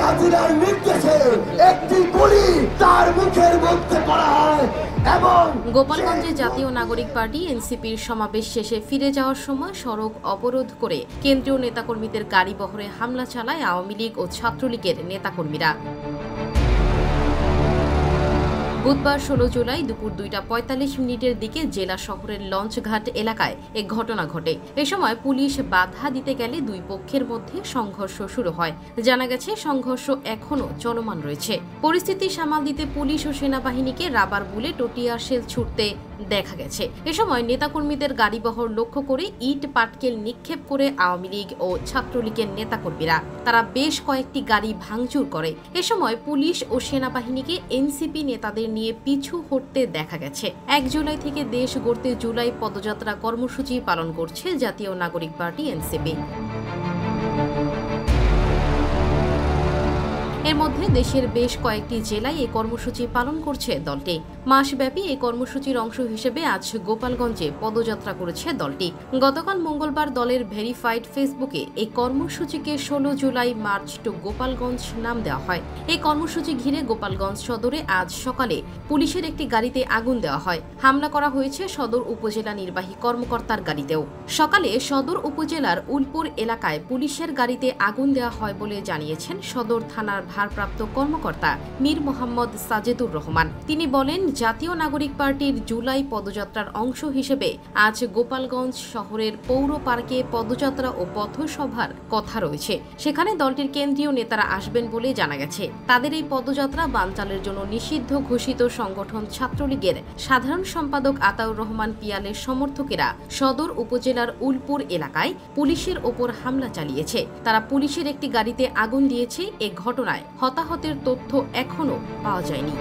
হাসিনার নির্দেশে একটি গুলি তার মুখের মধ্যে করা হয়। এবং গোপালগঞ্জে জাতীয় নাগরিক পার্টি এনসিপির সমাবেশ শেষে ফিরে যাওয়ার সময় সড়ক অবরোধ করে কেন্দ্রীয় নেতাকর্মীদের গাড়ি বহরে হামলা চালায় আওয়ামী লীগ ও ছাত্রলীগের নেতাকর্মীরা। বুধবার 16 জুলাই দুপুর 2:45 দিকে জেলা শহরের লঞ্চঘাট এলাকায় এক ঘটনা ঘটে। এ সময় পুলিশ বাধা দিতে গেলে দুই পক্ষের মধ্যে সংঘর্ষ শুরু হয়। জানা গেছে সংঘর্ষ এখনও চলমান রয়েছে। পরিস্থিতি সামাল দিতে পুলিশ ও সেনাবাহিনীকে রাবার বুলেট ও টিয়ার শেল ছুড়তে দেখা গেছে। এ সময় নেতাকর্মীদের গাড়িবহর লক্ষ্য করে ইট পাটকেল নিক্ষেপ করে আওয়ামী লীগ ও ছাত্রলীগের নেতাকর্মীরা। তারা বেশ কয়েকটি গাড়ি ভাঙচুর করে। এ সময় পুলিশ ও সেনাবাহিনীকে এনসিপি নেতাদের নিয়ে পিছু হটতে দেখা গেছে। 1 জুলাই থেকে দেশ গড়তে জুলাই পদযাত্রা কর্মসূচি পালন করছে জাতীয় নাগরিক পার্টি এনসিপি। এর মধ্যে দেশের বেশ কয়েকটি জেলায় এই কর্মসূচি পালন করছে দলটি। মাসব্যাপী এই কর্মসূচির অংশ হিসেবে আজ গোপালগঞ্জে পদযাত্রা করেছে দলটি। গতকাল মঙ্গলবার দলের ভেরিফাইড ফেসবুকে এই কর্মসূচিকে 16 জুলাই মার্চ টু গোপালগঞ্জ নাম দেওয়া হয়। এই কর্মসূচি ঘিরে গোপালগঞ্জ সদরে আজ সকালে পুলিশের একটি গাড়িতে আগুন দেওয়া হয়। হামলা করা হয়েছে সদর উপজেলা নির্বাহী কর্মকর্তার গাড়িতেও। সকালে সদর উপজেলার উলপুর এলাকায় পুলিশের গাড়িতে আগুন দেওয়া হয় বলে জানিয়েছেন সদর থানার ভারপ্রাপ্ত কর্মকর্তা মীর মোহাম্মদ সাজেদুর রহমান। তিনি বলেন, জাতীয় নাগরিক পার্টির জুলাই পদযাত্রার অংশ হিসেবে আজ গোপালগঞ্জ শহরের পৌর পার্কে পদযাত্রা ও পথসভার কথা রয়েছে। সেখানে দলটির কেন্দ্রীয় নেতারা আসবেন বলে জানা গেছে। তাদের এই পদযাত্রা বানচালের জন্য নিষিদ্ধ ঘোষিত সংগঠন ছাত্রলীগের সাধারণ সম্পাদক আতাউর রহমান পিয়ালের সমর্থকেরা সদর উপজেলার উলপুর এলাকায় পুলিশের ওপর হামলা চালিয়েছে। তারা পুলিশের একটি গাড়িতে আগুন দিয়েছে। এ ঘটনায় হতাহতের তথ্য এখনও পাওয়া যায়নি।